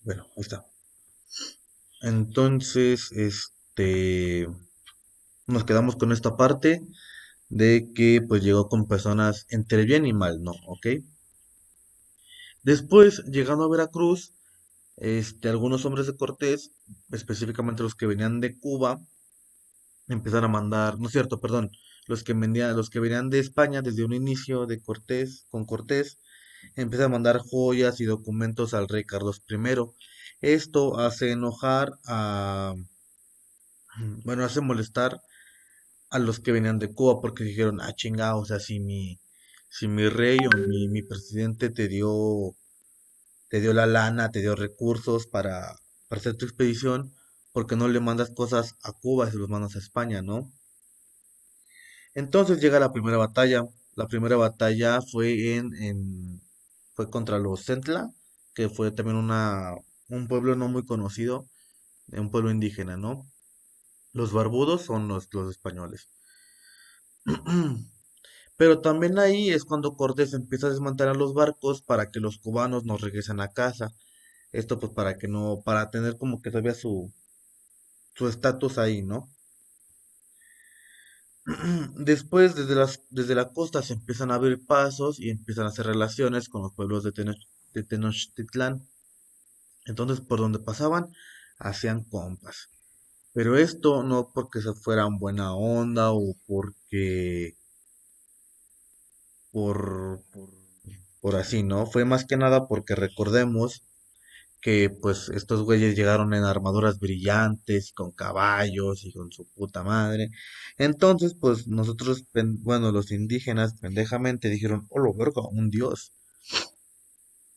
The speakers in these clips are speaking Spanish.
Bueno, ahí está. Entonces, nos quedamos con esta parte de que pues llegó con personas entre bien y mal, ¿no? ¿Ok? Después, llegando a Veracruz, algunos hombres de Cortés, específicamente los que venían de Cuba, empezaron a mandar, no es cierto, perdón, los que venían de España desde un inicio de Cortés, con Cortés, empiezan a mandar joyas y documentos al rey Carlos I. Esto hace enojar a, bueno, hace molestar a los que venían de Cuba porque dijeron, ah, chinga, o sea, si mi rey o mi presidente te dio la lana, te dio recursos para hacer tu expedición, porque no le mandas cosas a Cuba y se los mandas a España, ¿no? Entonces llega la primera batalla. La primera batalla fue fue contra los Centla, que fue también un pueblo no muy conocido, un pueblo indígena, ¿no? Los barbudos son los españoles. Pero también ahí es cuando Cortés empieza a desmantelar los barcos para que los cubanos no regresen a casa. Esto pues para que no, para tener como que todavía su estatus ahí, ¿no? Desde la costa se empiezan a abrir pasos y empiezan a hacer relaciones con los pueblos de Tenochtitlán. Entonces, por donde pasaban, hacían compas. Pero esto no porque se fueran buena onda o por, por así, ¿no? Fue más que nada porque recordemos que pues estos güeyes llegaron en armaduras brillantes, con caballos y con su puta madre. Entonces, pues nosotros, bueno, los indígenas pendejamente dijeron, oh, lo verga, un dios.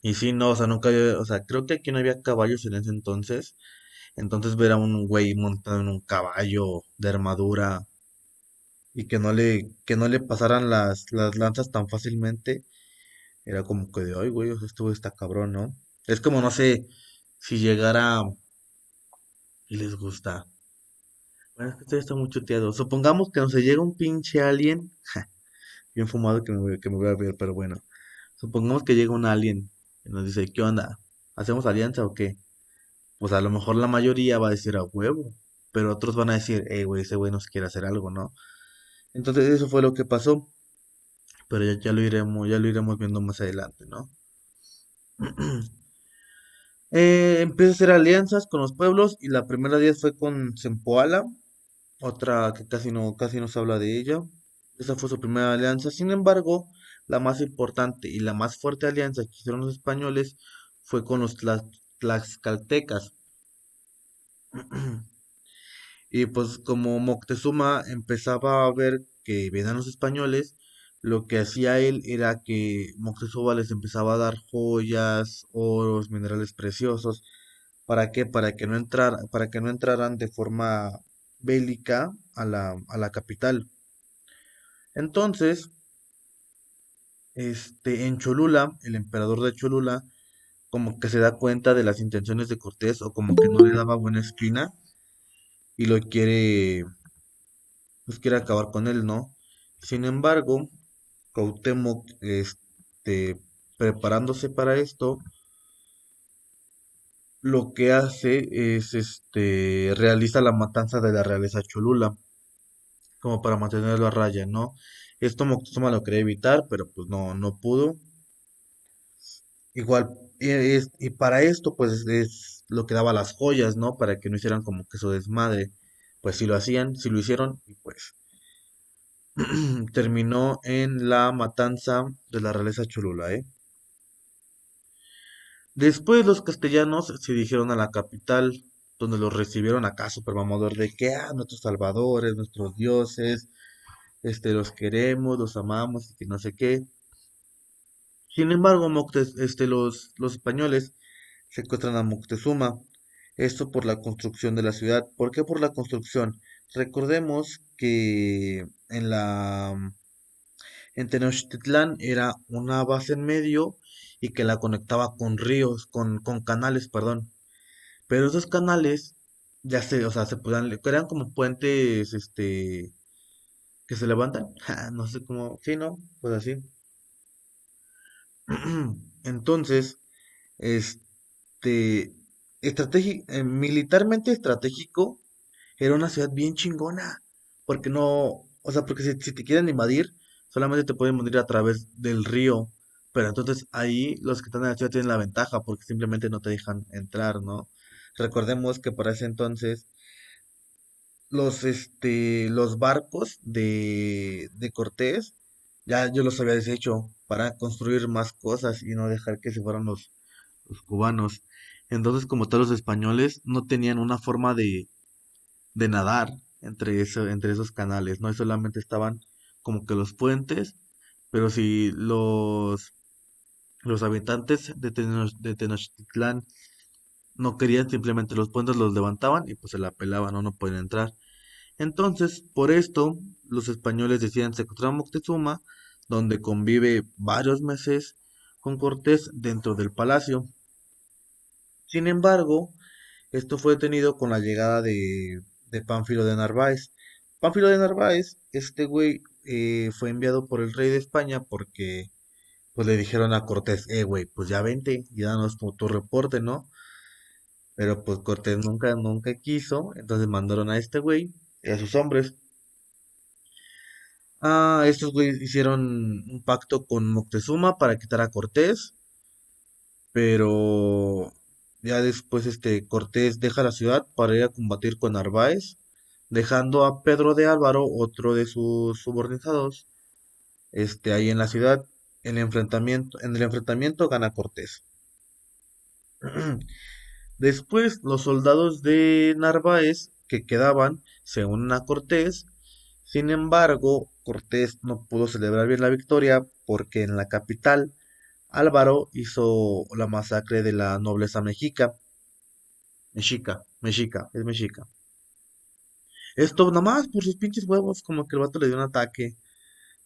Y sí, no, o sea, nunca había, o sea, creo que aquí no había caballos en ese entonces. Entonces ver a un güey montado en un caballo de armadura y que no le pasaran las lanzas tan fácilmente, era como que de, ay, güey, o sea, esto está cabrón, ¿no? Es como, no sé, si llegara y les gusta. Bueno, es que esto ya está muy chuteado. Supongamos que nos llega un pinche alien, bien fumado que me voy a ver, pero bueno. Supongamos que llega un alien y nos dice, ¿qué onda? ¿Hacemos alianza o qué? Pues a lo mejor la mayoría va a decir a huevo, pero otros van a decir, güey, ese güey nos quiere hacer algo, ¿no? Entonces eso fue lo que pasó, pero ya lo iremos viendo más adelante, ¿no? Empieza a hacer alianzas con los pueblos y la primera de ellas fue con Zempoala, otra que casi no se habla de ella. Esa fue su primera alianza. Sin embargo, la más importante y la más fuerte alianza que hicieron los españoles fue con los tlaxcaltecas. Y pues como Moctezuma empezaba a ver que venían los españoles, lo que hacía él era que Moctezuma les empezaba a dar joyas, oros, minerales preciosos. ¿Para qué? Para que no entraran de forma bélica a a la capital. Entonces, en Cholula, el emperador de Cholula, como que se da cuenta de las intenciones de Cortés o como que no le daba buena espina y pues quiere acabar con él, ¿no? Sin embargo, Cuauhtémoc, preparándose para esto, lo que hace es, realiza la matanza de la realeza Cholula, como para mantenerlo a raya, ¿no? Esto Moctezuma lo quería evitar, pero pues no pudo. Igual, y para esto, pues es lo que daba las joyas, ¿no? Para que no hicieran como que su desmadre. Pues si lo hacían, si lo hicieron, y pues terminó en la matanza de la realeza Cholula, ¿eh? Después los castellanos se dirigieron a la capital, donde los recibieron acá super mamador de que, ah, nuestros salvadores, nuestros dioses, los queremos, los amamos y que no sé qué. Sin embargo, los españoles secuestran a Moctezuma. Esto por la construcción de la ciudad. ¿Por qué por la construcción? Recordemos que en Tenochtitlán era una base en medio y que la conectaba con ríos, con canales, perdón. Pero esos canales o sea, se podían, eran como puentes, que se levantan. No sé cómo, sí, ¿no? Pues así. Entonces, este, militarmente estratégico, era una ciudad bien chingona, porque no, o sea, porque si te quieren invadir, solamente te pueden invadir a través del río, pero entonces ahí los que están en la ciudad tienen la ventaja, porque simplemente no te dejan entrar, ¿no? Recordemos que para ese entonces los barcos de Cortés, ya yo los había deshecho para construir más cosas y no dejar que se fueran los cubanos. Entonces, como todos los españoles, no tenían una forma de nadar entre esos canales, ¿no? Y solamente estaban como que los puentes, pero si los habitantes de Tenochtitlán no querían, simplemente los puentes los levantaban y pues se la pelaban, ¿no? No podían entrar. Entonces, por esto, los españoles decían secuestrar a Moctezuma, donde convive varios meses con Cortés dentro del palacio. Sin embargo, esto fue detenido con la llegada de Pánfilo de Narváez. Pánfilo de Narváez, este güey, fue enviado por el rey de España porque pues le dijeron a Cortés, güey, pues ya vente y danos tu reporte, ¿no? Pero pues Cortés nunca quiso, entonces mandaron a este güey y a sus hombres. Estos güeyes hicieron un pacto con Moctezuma para quitar a Cortés, pero ya después Cortés deja la ciudad para ir a combatir con Narváez, dejando a Pedro de Álvaro, otro de sus subordinados, ahí en la ciudad. En el enfrentamiento gana Cortés. Después, los soldados de Narváez que quedaban se unen a Cortés. Sin embargo, Cortés no pudo celebrar bien la victoria porque en la capital Álvaro hizo la masacre de la nobleza mexica. Esto nomás por sus pinches huevos, como que el vato le dio un ataque.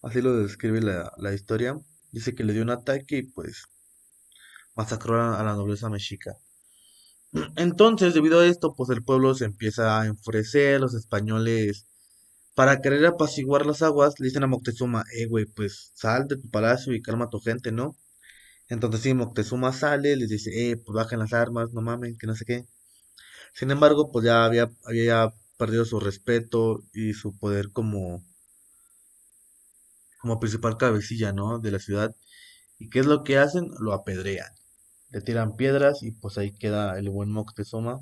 Así lo describe la historia. Dice que le dio un ataque y pues masacró a la nobleza mexica. Entonces, debido a esto, pues el pueblo se empieza a enfurecer, los españoles, para querer apaciguar las aguas, le dicen a Moctezuma, güey, pues sal de tu palacio y calma a tu gente, ¿no? Entonces sí, Moctezuma sale, les dice, pues bajen las armas, no mamen, que no sé qué. Sin embargo, pues ya había ya perdido su respeto y su poder como principal cabecilla, ¿no? De la ciudad. ¿Y qué es lo que hacen? Lo apedrean. Le tiran piedras y pues ahí queda el buen Moctezuma.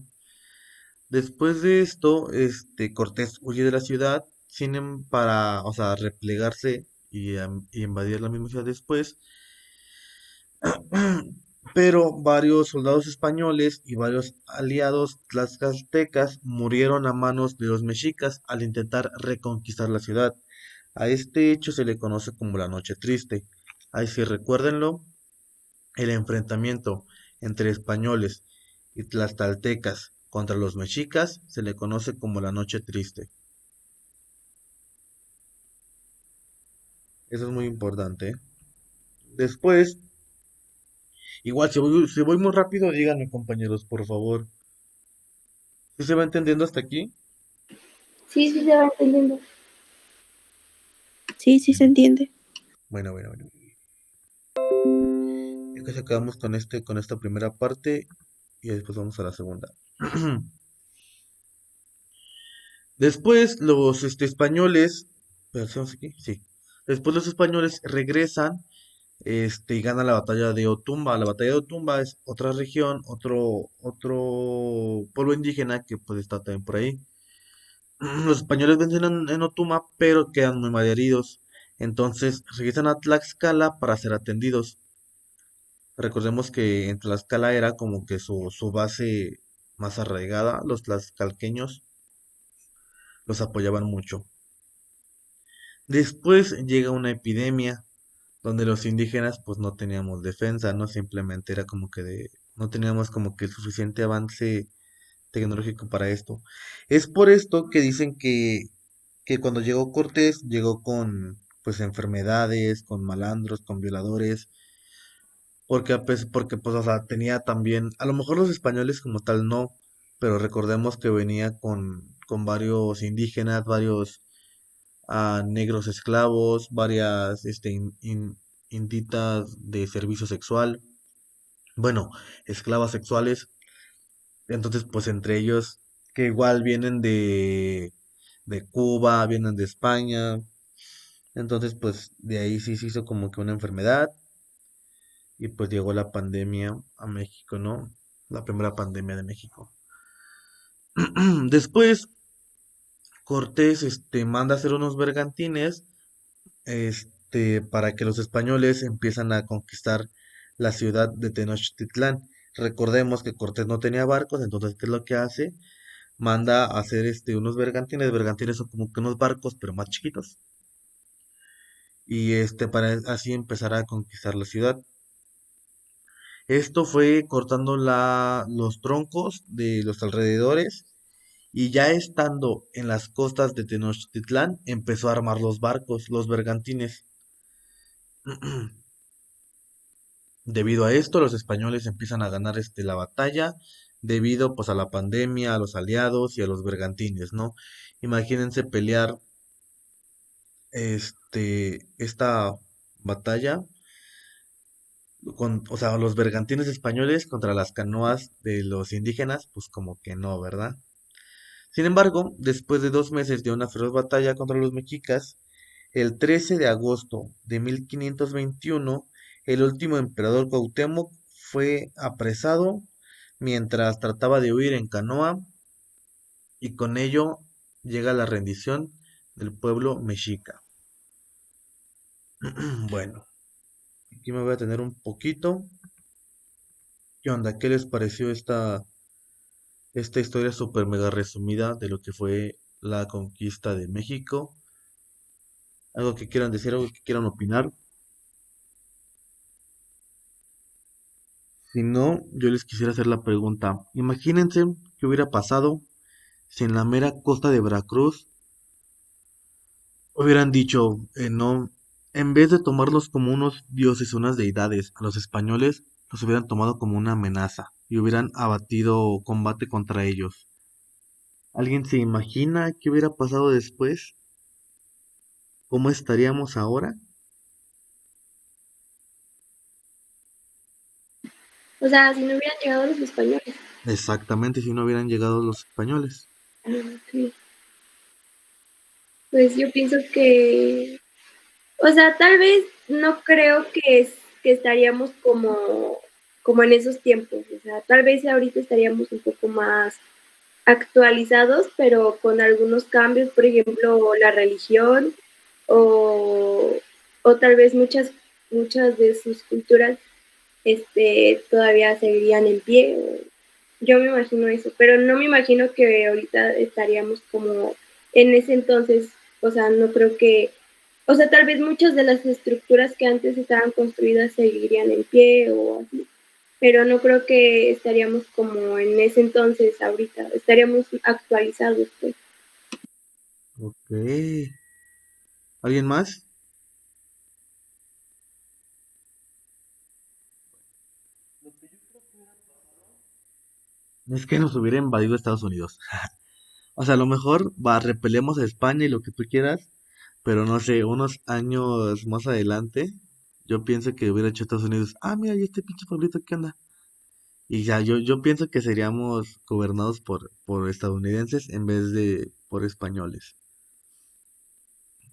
Después de esto, Cortés huye de la ciudad, para, o sea, replegarse y invadir la misma ciudad después. Pero varios soldados españoles y varios aliados tlaxcaltecas murieron a manos de los mexicas al intentar reconquistar la ciudad. A este hecho se le conoce como la Noche Triste. Ahí sí recuérdenlo, el enfrentamiento entre españoles y tlaxcaltecas contra los mexicas se le conoce como la Noche Triste. Eso es muy importante, ¿eh? Después, igual si voy muy rápido, díganme compañeros, por favor. ¿Sí se va entendiendo hasta aquí? Sí, sí se va entendiendo. Sí, sí se Bueno, entiende. bueno. Ya casi acabamos con esta primera parte y después vamos a la segunda. Después los españoles, pero, ¿estamos aquí? Sí. Después los españoles regresan, y ganan la batalla de Otumba. La batalla de Otumba es otra región, otro pueblo indígena que pues está también por ahí. Los españoles vencen en Otumba, pero quedan muy mal heridos. Entonces regresan a Tlaxcala para ser atendidos. Recordemos que en Tlaxcala era como que su base más arraigada. Los tlaxcalqueños los apoyaban mucho. Después llega una epidemia donde los indígenas pues no teníamos defensa, ¿no? Simplemente era como que no teníamos como que el suficiente avance tecnológico para esto. Es por esto que dicen que cuando llegó Cortés llegó con pues enfermedades, con malandros, con violadores, porque pues o sea, tenía también, a lo mejor los españoles como tal no, pero recordemos que venía con varios indígenas, varios negros esclavos, varias inditas de servicio sexual, bueno, esclavas sexuales, Entonces, pues entre ellos, que igual vienen de Cuba, vienen de España. Entonces, pues de ahí sí se hizo como que una enfermedad y pues llegó la pandemia a México, ¿no? La primera pandemia de México. Después, Cortés, manda hacer unos bergantines, para que los españoles empiezan a conquistar la ciudad de Tenochtitlán. Recordemos que Cortés no tenía barcos, entonces, ¿qué es lo que hace? Manda a hacer unos bergantines. Bergantines son como que unos barcos, pero más chiquitos. Y para así empezar a conquistar la ciudad. Esto fue cortando los troncos de los alrededores y ya estando en las costas de Tenochtitlán empezó a armar los barcos, los bergantines. Debido a esto, los españoles empiezan a ganar la batalla debido pues a la pandemia, a los aliados y a los bergantines, ¿no? Imagínense pelear esta batalla o sea, los bergantines españoles contra las canoas de los indígenas, pues como que no, ¿verdad? Sin embargo, después de 2 meses de una feroz batalla contra los mexicas, el 13 de agosto de 1521, el último emperador Cuauhtémoc fue apresado mientras trataba de huir en canoa y con ello llega la rendición del pueblo mexica. Bueno, aquí me voy a tener un poquito. ¿Qué onda? ¿Qué les pareció esta historia súper mega resumida de lo que fue la conquista de México? ¿Algo que quieran decir, algo que quieran opinar? Si no, yo les quisiera hacer la pregunta. Imagínense qué hubiera pasado si en la mera costa de Veracruz hubieran dicho, no, en vez de tomarlos como unos dioses, unas deidades, a los españoles los hubieran tomado como una amenaza y hubieran abatido combate contra ellos. ¿Alguien se imagina qué hubiera pasado después? ¿Cómo estaríamos ahora? O sea, si no hubieran llegado los españoles. Exactamente, si no hubieran llegado los españoles. Ah, ok. Pues yo pienso que, o sea, tal vez no creo que estaríamos como en esos tiempos. O sea, tal vez ahorita estaríamos un poco más actualizados, pero con algunos cambios, por ejemplo, la religión o, o tal vez muchas de sus culturas todavía seguirían en pie. Yo me imagino eso, pero no me imagino que ahorita estaríamos como en ese entonces, o sea, no creo que, o sea, tal vez muchas de las estructuras que antes estaban construidas seguirían en pie o así, pero no creo que estaríamos como en ese entonces ahorita, estaríamos actualizados, pues. Ok. ¿Alguien más? Es que nos hubiera invadido Estados Unidos. O sea, a lo mejor repelemos a España y lo que tú quieras, pero no sé, unos años más adelante, yo pienso que hubiera hecho Estados Unidos, mira, ¿y este pinche pueblito qué onda? Y ya, yo pienso que seríamos gobernados por estadounidenses en vez de por españoles.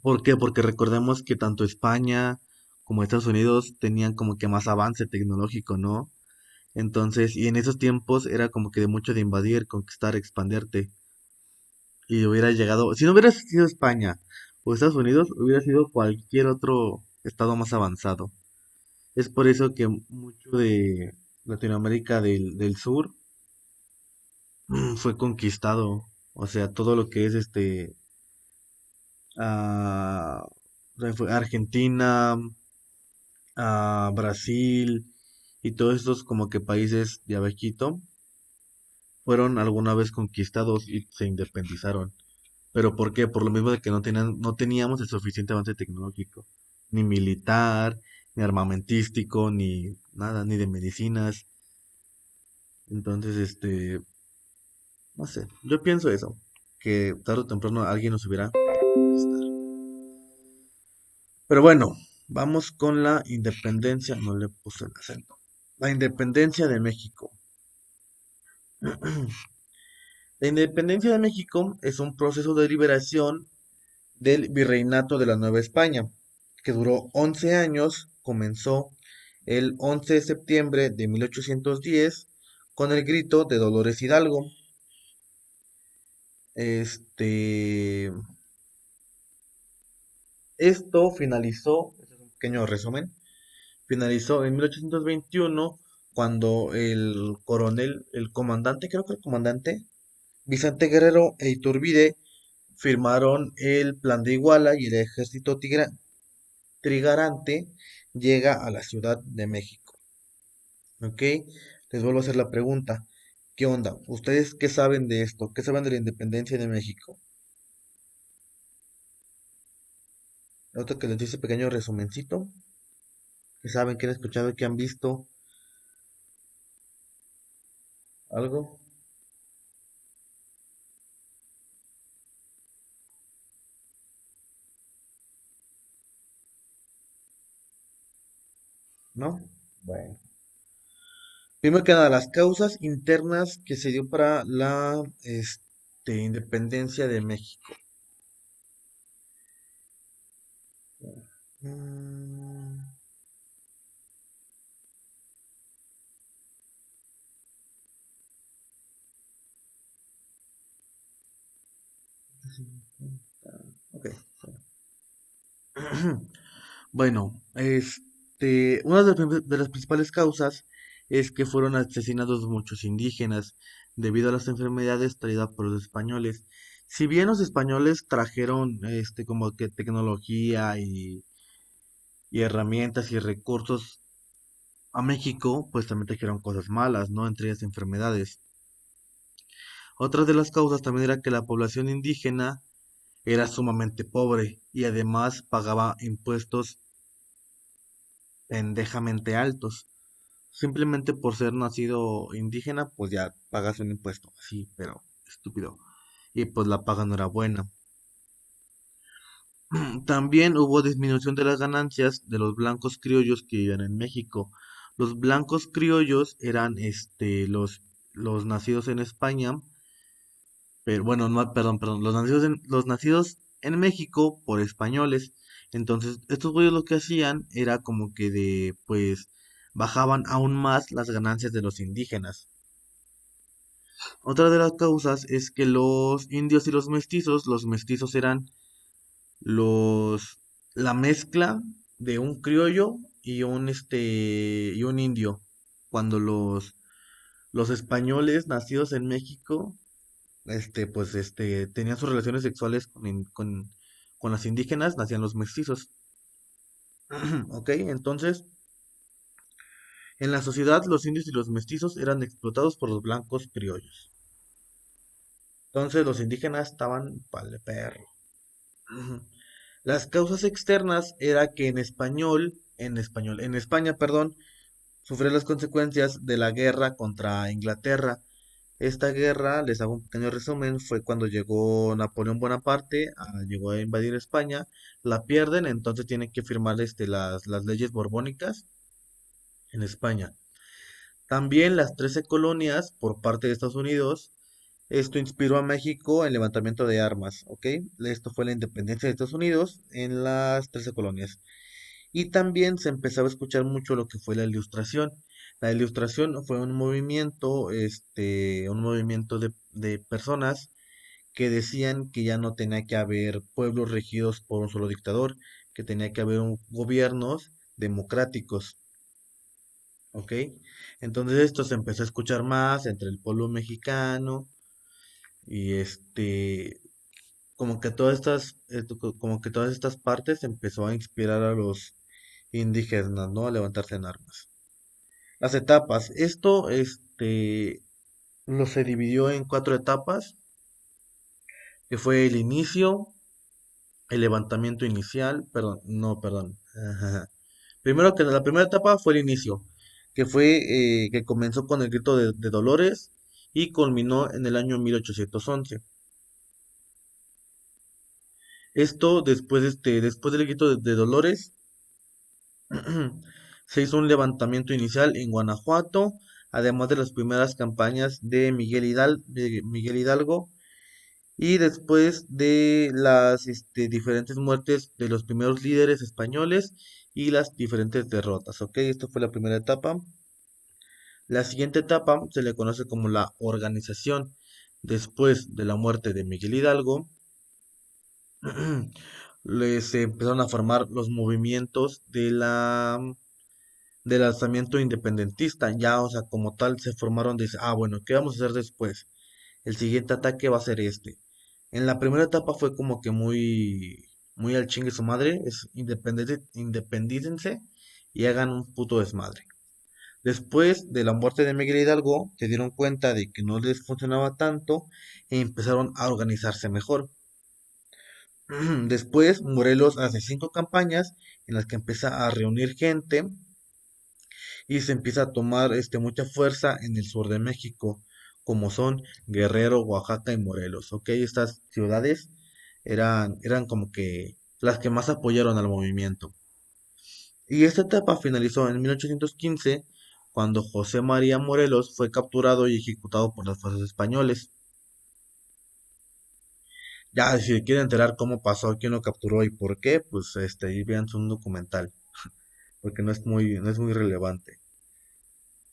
¿Por qué? Porque recordemos que tanto España como Estados Unidos tenían como que más avance tecnológico, ¿no? Entonces, y en esos tiempos era como que de mucho de invadir, conquistar, expandirte. Y hubiera llegado, si no hubiera sido España o Estados Unidos, hubiera sido cualquier otro estado más avanzado. Es por eso que mucho de Latinoamérica del sur fue conquistado. O sea, todo lo que es ah, fue Argentina, Brasil y todos estos como que países de abejito fueron alguna vez conquistados y se independizaron. ¿Pero por qué? Por lo mismo de que no teníamos el suficiente avance tecnológico, ni militar, ni armamentístico, ni nada, ni de medicinas. Entonces, no sé, yo pienso eso, que tarde o temprano alguien nos hubiera conquistar. Pero bueno, vamos con la independencia, no le puse el acento. La independencia de México. La independencia de México es un proceso de liberación del virreinato de la Nueva España, que duró 11 años, comenzó el 11 de septiembre de 1810 con el grito de Dolores Hidalgo. Este, esto finalizó, este es un pequeño resumen, finalizó en 1821 cuando el coronel, el comandante, creo que el comandante Vicente Guerrero e Iturbide firmaron el Plan de Iguala y el ejército trigarante llega a la Ciudad de México. ¿Ok? Les vuelvo a hacer la pregunta. ¿Qué onda? ¿Ustedes qué saben de esto? ¿Qué saben de la independencia de México? Otro que les dice pequeño resumencito. ¿Qué saben? ¿Qué han escuchado? ¿Qué han visto? ¿Algo? ¿No? Bueno. Primero que nada, las causas internas que se dio para la independencia de México. Mm, ok. Bueno, una de las principales causas es que fueron asesinados muchos indígenas debido a las enfermedades traídas por los españoles. Si bien los españoles trajeron como que tecnología y herramientas y recursos a México, pues también trajeron cosas malas, ¿no? Entre ellas enfermedades. Otra de las causas también era que la población indígena era sumamente pobre y además pagaba impuestos pendejamente altos. Simplemente por ser nacido indígena, pues ya pagas un impuesto, sí, pero estúpido. Y pues la paga no era buena. También hubo disminución de las ganancias de los blancos criollos que vivían en México. Los blancos criollos eran los nacidos en España, pero bueno, no, perdón, los nacidos en México por españoles. Entonces, estos güeyes lo que hacían era como que pues, bajaban aún más las ganancias de los indígenas. Otra de las causas es que los indios y los mestizos eran los, la mezcla de un criollo y un indio. Cuando los españoles nacidos en México, pues, tenían sus relaciones sexuales con las indígenas, nacían los mestizos. ¿Ok? Entonces, en la sociedad, los indios y los mestizos eran explotados por los blancos criollos. Entonces, los indígenas estaban pa'l perro. Ujú. Las causas externas era que en España, perdón, sufrió las consecuencias de la guerra contra Inglaterra. Esta guerra, les hago un pequeño resumen, fue cuando llegó Napoleón Bonaparte, llegó a invadir España, la pierden, entonces tienen que firmar las leyes borbónicas en España. También las 13 colonias por parte de Estados Unidos. Esto inspiró a México en el levantamiento de armas, ¿ok? Esto fue la independencia de Estados Unidos en las 13 colonias. Y también se empezaba a escuchar mucho lo que fue la ilustración. La ilustración fue un movimiento de personas que decían que ya no tenía que haber pueblos regidos por un solo dictador, que tenía que haber gobiernos democráticos, ¿ok? Entonces esto se empezó a escuchar más entre el pueblo mexicano y como que todas estas partes empezó a inspirar a los indígenas, ¿no? A levantarse en armas. Las etapas. Lo se dividió en cuatro etapas, que fue el inicio, el levantamiento inicial, perdón, no, perdón. Ajá. Primero que la primera etapa fue el inicio, que comenzó con el grito de Dolores y culminó en el año 1811. Esto después del grito de Dolores, se hizo un levantamiento inicial en Guanajuato, además de las primeras campañas de Miguel Hidalgo y después de las diferentes muertes de los primeros líderes españoles y las diferentes derrotas, ¿ok? Esto fue la primera etapa. La siguiente etapa se le conoce como la organización. Después de la muerte de Miguel Hidalgo, se empezaron a formar los movimientos del alzamiento independentista. Ya, o sea, como tal, se formaron, dice, bueno, ¿qué vamos a hacer después? El siguiente ataque va a ser este. En la primera etapa fue como que muy al chingue su madre, es independícense y hagan un puto desmadre. Después de la muerte de Miguel Hidalgo, se dieron cuenta de que no les funcionaba tanto e empezaron a organizarse mejor. Después, Morelos hace 5 campañas en las que empieza a reunir gente y se empieza a tomar mucha fuerza en el sur de México, como son Guerrero, Oaxaca y Morelos. ¿Ok? Estas ciudades eran como que las que más apoyaron al movimiento. Y esta etapa finalizó en 1815, cuando José María Morelos fue capturado y ejecutado por las fuerzas españoles. Ya, si quieren enterar cómo pasó, quién lo capturó y por qué, pues ahí vean un documental, porque no es muy relevante.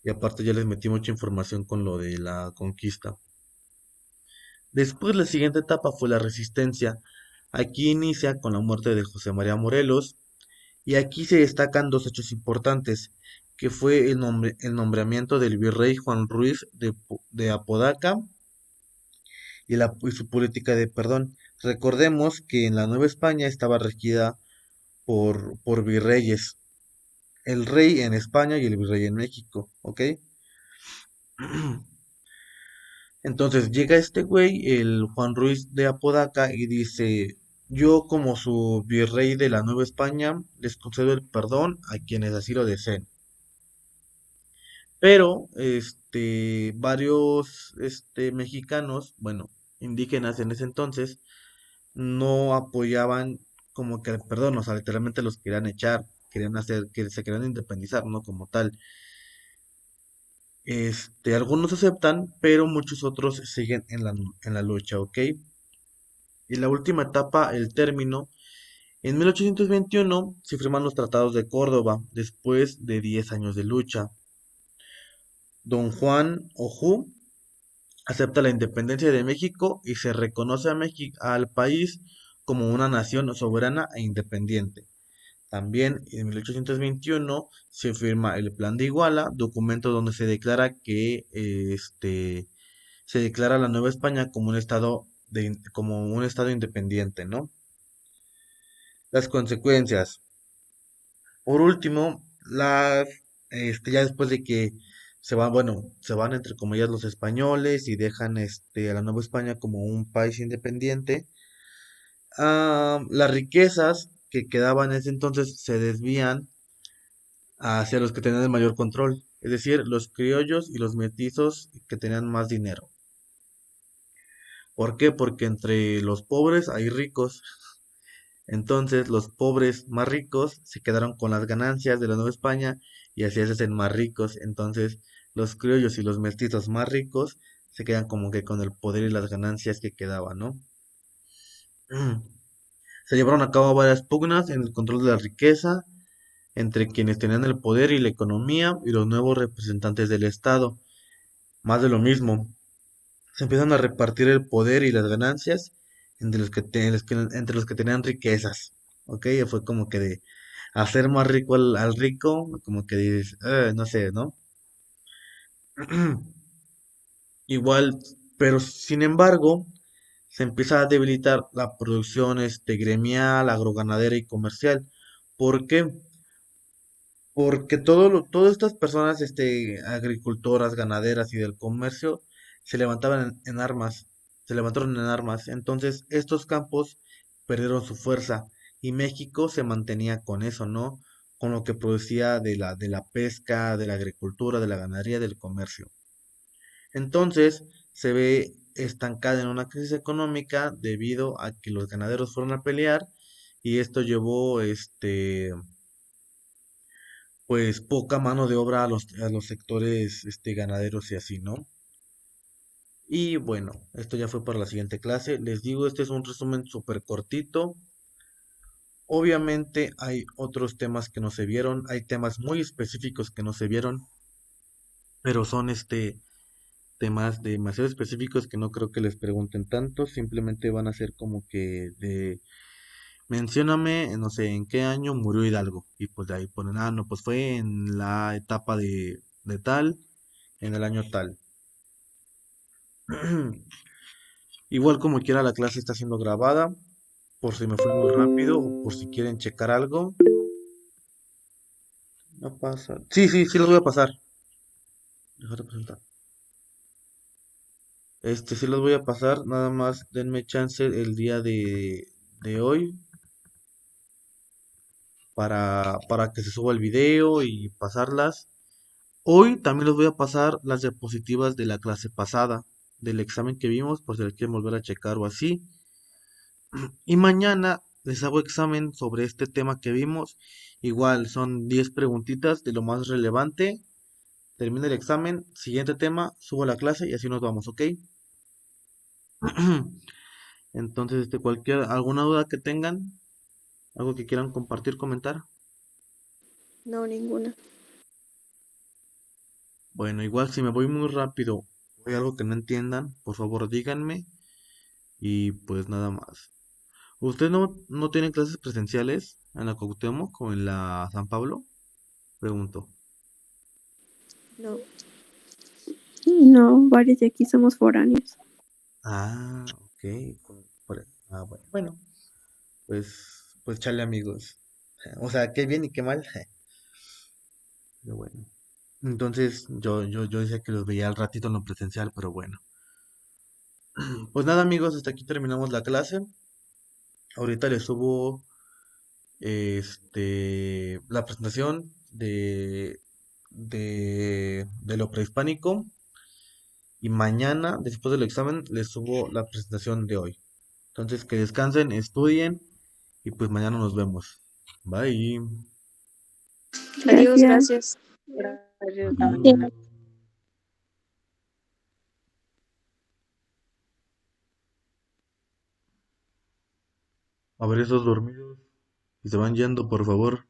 Y aparte ya les metí mucha información con lo de la conquista. Después la siguiente etapa fue la resistencia. Aquí inicia con la muerte de José María Morelos y aquí se destacan dos hechos importantes, que fue el nombramiento del virrey Juan Ruiz de Apodaca y su política de perdón. Recordemos que en la Nueva España estaba regida por virreyes, el rey en España y el virrey en México, ¿ok? Entonces llega este güey, el Juan Ruiz de Apodaca, y dice, yo como su virrey de la Nueva España, les concedo el perdón a quienes así lo deseen. Pero, varios, mexicanos, bueno, indígenas en ese entonces, no apoyaban como que el perdón, o sea, literalmente los querían echar, querían hacer, que se querían independizar, ¿no? Como tal. Algunos aceptan, pero muchos otros siguen en la lucha, ¿ok? Y la última etapa, el término, en 1821 se firman los tratados de Córdoba, después de 10 años de lucha. Don Juan Ojú acepta la independencia de México y se reconoce al país como una nación soberana e independiente. También en 1821 se firma el Plan de Iguala, documento donde se declara que se declara la Nueva España como un estado independiente, ¿no? Las consecuencias. Por último, ya después de que se van entre comillas los españoles y dejan a la Nueva España como un país independiente, las riquezas que quedaban en ese entonces se desvían hacia los que tenían el mayor control, es decir, los criollos y los mestizos que tenían más dinero. ¿Por qué? Porque entre los pobres hay ricos. Entonces los pobres más ricos se quedaron con las ganancias de la Nueva España y así se hacen más ricos. Entonces los criollos y los mestizos más ricos se quedan como que con el poder y las ganancias que quedaban, ¿no? Se llevaron a cabo varias pugnas en el control de la riqueza entre quienes tenían el poder y la economía y los nuevos representantes del Estado. Más de lo mismo. Se empiezan a repartir el poder y las ganancias entre los que tenían riquezas. ¿Ok? Fue como que de hacer más rico al rico, como que dices, no sé, ¿no? Igual, pero sin embargo, se empieza a debilitar la producción gremial, agroganadera y comercial. ¿Por qué? Porque todas estas personas, agricultoras, ganaderas y del comercio, se levantaban en armas, se levantaron en armas. Entonces, estos campos perdieron su fuerza y México se mantenía con eso, ¿no? Con lo que producía de la pesca, de la agricultura, de la ganadería, del comercio. Entonces, se ve estancada en una crisis económica debido a que los ganaderos fueron a pelear y esto llevó, pues poca mano de obra a los sectores ganaderos y así, ¿no? Y bueno, esto ya fue para la siguiente clase. Les digo, este es un resumen súper cortito. Obviamente hay otros temas que no se vieron, hay temas muy específicos que no se vieron, pero son temas demasiado específicos que no creo que les pregunten tanto, simplemente van a ser como que de mencióname, no sé, en qué año murió Hidalgo. Y pues de ahí ponen, ah, no, pues fue en la etapa de tal, en el año tal. Igual como quiera la clase está siendo grabada, por si me fui muy rápido o por si quieren checar algo. No pasa. Sí, sí, sí los voy a pasar. Déjate presentar. Sí los voy a pasar, nada más denme chance el día de hoy para que se suba el video y pasarlas. Hoy también les voy a pasar las diapositivas de la clase pasada, del examen que vimos, por si les quieren volver a checar o así. Y mañana les hago examen sobre este tema que vimos. Igual son 10 preguntitas de lo más relevante. Termina el examen, siguiente tema, subo la clase y así nos vamos, ¿ok? Entonces, alguna duda que tengan, algo que quieran compartir, comentar. No, ninguna. Bueno, igual si me voy muy rápido o hay algo que no entiendan, por favor díganme y pues nada más. ¿Ustedes no tienen clases presenciales en la Cuauhtémoc o en la San Pablo? Pregunto. No. No, varios de aquí somos foráneos. Ah, ok. Bueno, bueno, pues chale amigos. O sea, qué bien y qué mal. Pero bueno. Entonces, yo decía que los veía al ratito en lo presencial, pero bueno. Pues nada amigos, hasta aquí terminamos la clase. Ahorita les subo la presentación de lo prehispánico y mañana, después del examen, les subo la presentación de hoy. Entonces, que descansen, estudien y pues mañana nos vemos. Bye. Adiós, Gracias. gracias. Gracias Adiós. también. A ver esos dormidos. Y se van yendo, por favor.